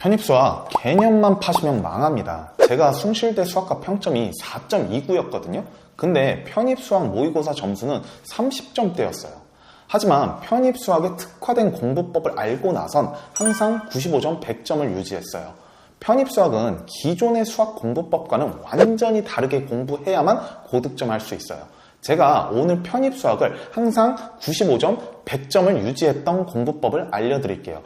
편입수학 개념만 파시면 망합니다. 제가 숭실대 수학과 평점이 4.29였거든요. 근데 편입수학 모의고사 점수는 30점대였어요. 하지만 편입수학에 특화된 공부법을 알고 나선 항상 95점, 100점을 유지했어요. 편입수학은 기존의 수학 공부법과는 완전히 다르게 공부해야만 고득점할 수 있어요. 제가 오늘 편입수학을 항상 95점, 100점을 유지했던 공부법을 알려드릴게요.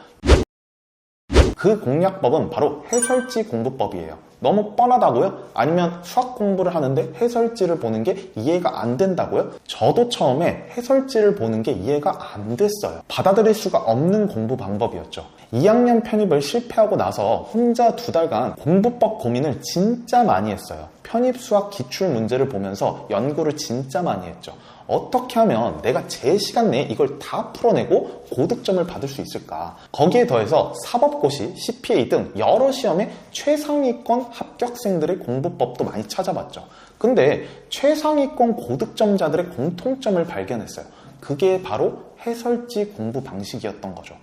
그 공략법은 바로 해설지 공부법이에요. 너무 뻔하다고요? 아니면 수학 공부를 하는데 해설지를 보는 게 이해가 안 된다고요? 저도 처음에 해설지를 보는 게 이해가 안 됐어요. 받아들일 수가 없는 공부 방법이었죠. 2학년 편입을 실패하고 나서 혼자 2달간 공부법 고민을 진짜 많이 했어요. 편입 수학 기출 문제를 보면서 연구를 진짜 많이 했죠. 어떻게 하면 내가 제 시간 내에 이걸 다 풀어내고 고득점을 받을 수 있을까? 거기에 더해서 사법고시, CPA 등 여러 시험의 최상위권 합격생들의 공부법도 많이 찾아봤죠. 근데 최상위권 고득점자들의 공통점을 발견했어요. 그게 바로 해설지 공부 방식이었던 거죠.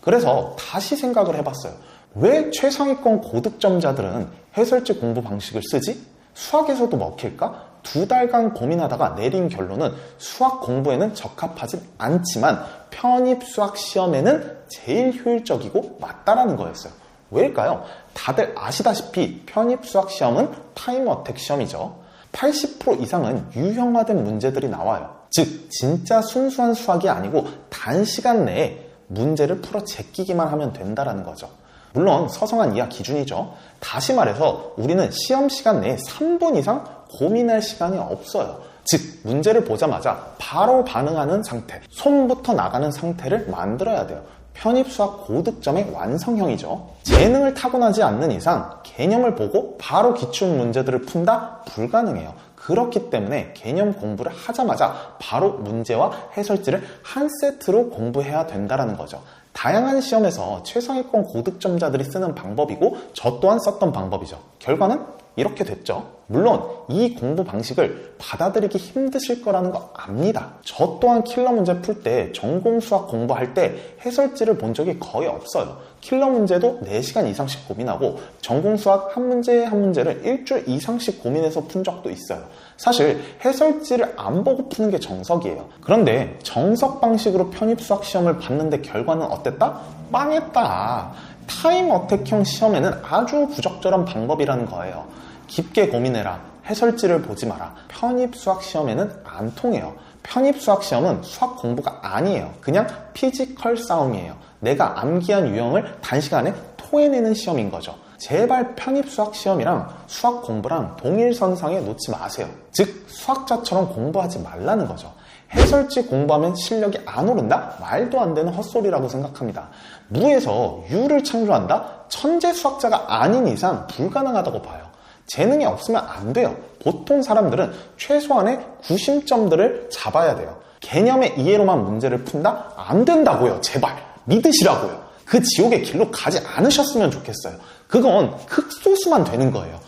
그래서 다시 생각을 해봤어요. 왜 최상위권 고득점자들은 해설지 공부 방식을 쓰지? 수학에서도 먹힐까? 2달간 고민하다가 내린 결론은 수학 공부에는 적합하진 않지만 편입 수학 시험에는 제일 효율적이고 맞다라는 거였어요. 왜일까요? 다들 아시다시피 편입 수학 시험은 타임 어택 시험이죠. 80% 이상은 유형화된 문제들이 나와요. 즉 진짜 순수한 수학이 아니고 단시간 내에 문제를 풀어 제끼기만 하면 된다라는 거죠. 물론 서성한 이하 기준이죠. 다시 말해서 우리는 시험 시간 내에 3분 이상 고민할 시간이 없어요. 즉 문제를 보자마자 바로 반응하는 상태, 손부터 나가는 상태를 만들어야 돼요. 편입수학 고득점의 완성형이죠. 재능을 타고나지 않는 이상 개념을 보고 바로 기출 문제들을 푼다? 불가능해요. 그렇기 때문에 개념 공부를 하자마자 바로 문제와 해설지를 한 세트로 공부해야 된다는 거죠. 다양한 시험에서 최상위권 고득점자들이 쓰는 방법이고 저 또한 썼던 방법이죠. 결과는 이렇게 됐죠. 물론 이 공부 방식을 받아들이기 힘드실 거라는 거 압니다. 저 또한 킬러 문제 풀 때 전공 수학 공부할 때 해설지를 본 적이 거의 없어요. 킬러 문제도 4시간 이상씩 고민하고 전공 수학 한 문제 한 문제를 일주일 이상씩 고민해서 푼 적도 있어요. 사실 해설지를 안 보고 푸는 게 정석이에요. 그런데 정석 방식으로 편입 수학 시험을 봤는데 결과는 어땠다? 망했다. 타임 어택형 시험에는 아주 부적절한 방법이라는 거예요. 깊게 고민해라. 해설지를 보지 마라. 편입 수학 시험에는 안 통해요. 편입 수학 시험은 수학 공부가 아니에요. 그냥 피지컬 싸움이에요. 내가 암기한 유형을 단시간에 토해내는 시험인 거죠. 제발 편입 수학 시험이랑 수학 공부랑 동일선상에 놓지 마세요. 즉 수학자처럼 공부하지 말라는 거죠. 해설지 공부하면 실력이 안 오른다? 말도 안 되는 헛소리라고 생각합니다. 무에서 유를 창조한다? 천재 수학자가 아닌 이상 불가능하다고 봐요. 재능이 없으면 안 돼요. 보통 사람들은 최소한의 90점들을 잡아야 돼요. 개념의 이해로만 문제를 푼다? 안 된다고요. 제발 믿으시라고요. 그 지옥의 길로 가지 않으셨으면 좋겠어요. 그건 극소수만 되는 거예요.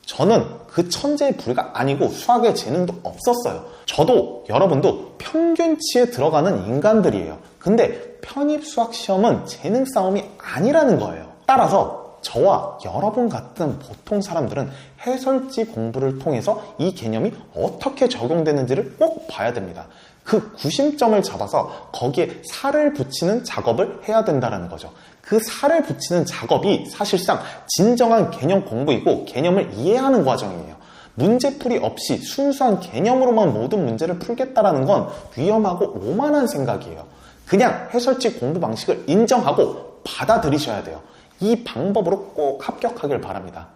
저는 그 천재의 부류가 아니고 수학에 재능도 없었어요. 저도 여러분도 평균치에 들어가는 인간들이에요. 근데 편입 수학 시험은 재능 싸움이 아니라는 거예요. 따라서 저와 여러분 같은 보통 사람들은 해설지 공부를 통해서 이 개념이 어떻게 적용되는지를 꼭 봐야 됩니다. 그 구심점을 잡아서 거기에 살을 붙이는 작업을 해야 된다는 거죠. 그 살을 붙이는 작업이 사실상 진정한 개념 공부이고 개념을 이해하는 과정이에요. 문제풀이 없이 순수한 개념으로만 모든 문제를 풀겠다라는 건 위험하고 오만한 생각이에요. 그냥 해설지 공부 방식을 인정하고 받아들이셔야 돼요. 이 방법으로 꼭 합격하길 바랍니다.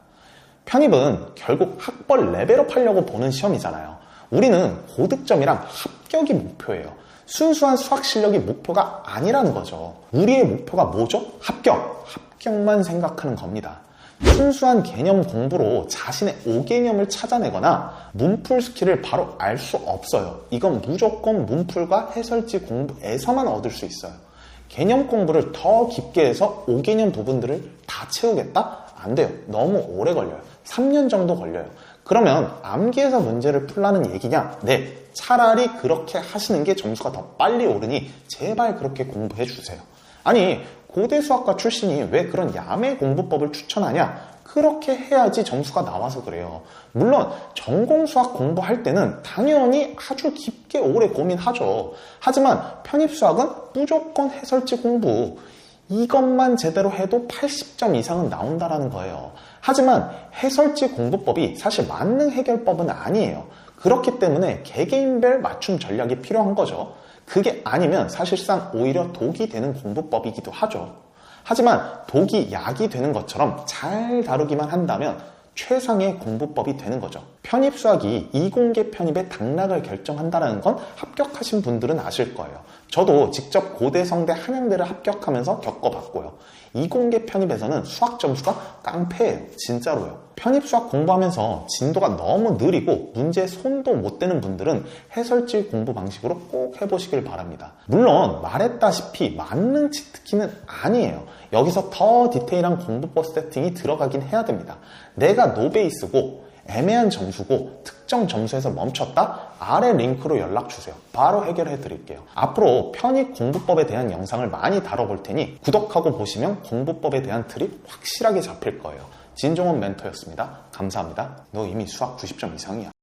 편입은 결국 학벌 레벨업 하려고 보는 시험이잖아요. 우리는 고득점이랑 합격이 목표예요. 순수한 수학 실력이 목표가 아니라는 거죠. 우리의 목표가 뭐죠? 합격! 합격만 생각하는 겁니다. 순수한 개념 공부로 자신의 5개념을 찾아내거나 문풀 스킬을 바로 알 수 없어요. 이건 무조건 문풀과 해설지 공부에서만 얻을 수 있어요. 개념 공부를 더 깊게 해서 5개념 부분들을 다 채우겠다? 안 돼요. 너무 오래 걸려요. 3년 정도 걸려요. 그러면 암기해서 문제를 풀라는 얘기냐? 네, 차라리 그렇게 하시는 게 점수가 더 빨리 오르니 제발 그렇게 공부해 주세요. 아니, 고대 수학과 출신이 왜 그런 야매 공부법을 추천하냐? 그렇게 해야지 점수가 나와서 그래요. 물론 전공 수학 공부할 때는 당연히 아주 깊게 오래 고민하죠. 하지만 편입수학은 무조건 해설지 공부. 이것만 제대로 해도 80점 이상은 나온다라는 거예요. 하지만 해설지 공부법이 사실 만능 해결법은 아니에요. 그렇기 때문에 개개인별 맞춤 전략이 필요한 거죠. 그게 아니면 사실상 오히려 독이 되는 공부법이기도 하죠. 하지만 독이 약이 되는 것처럼 잘 다루기만 한다면 최상의 공부법이 되는 거죠. 편입수학이 이공계 편입의 당락을 결정한다는 건 합격하신 분들은 아실 거예요. 저도 직접 고대, 성대, 한양대를 합격하면서 겪어봤고요. 이공계 편입에서는 수학 점수가 깡패예요. 진짜로요. 편입수학 공부하면서 진도가 너무 느리고 문제에 손도 못 대는 분들은 해설지 공부 방식으로 꼭 해보시길 바랍니다. 물론 말했다시피 만능 치트키는 아니에요. 여기서 더 디테일한 공부법 세팅이 들어가긴 해야 됩니다. 내가 노베이스고 애매한 점수고 특정 점수에서 멈췄다? 아래 링크로 연락주세요. 바로 해결해 드릴게요. 앞으로 편입 공부법에 대한 영상을 많이 다뤄볼 테니 구독하고 보시면 공부법에 대한 틀이 확실하게 잡힐 거예요. 진종원 멘토였습니다. 감사합니다. 너 이미 수학 90점 이상이야.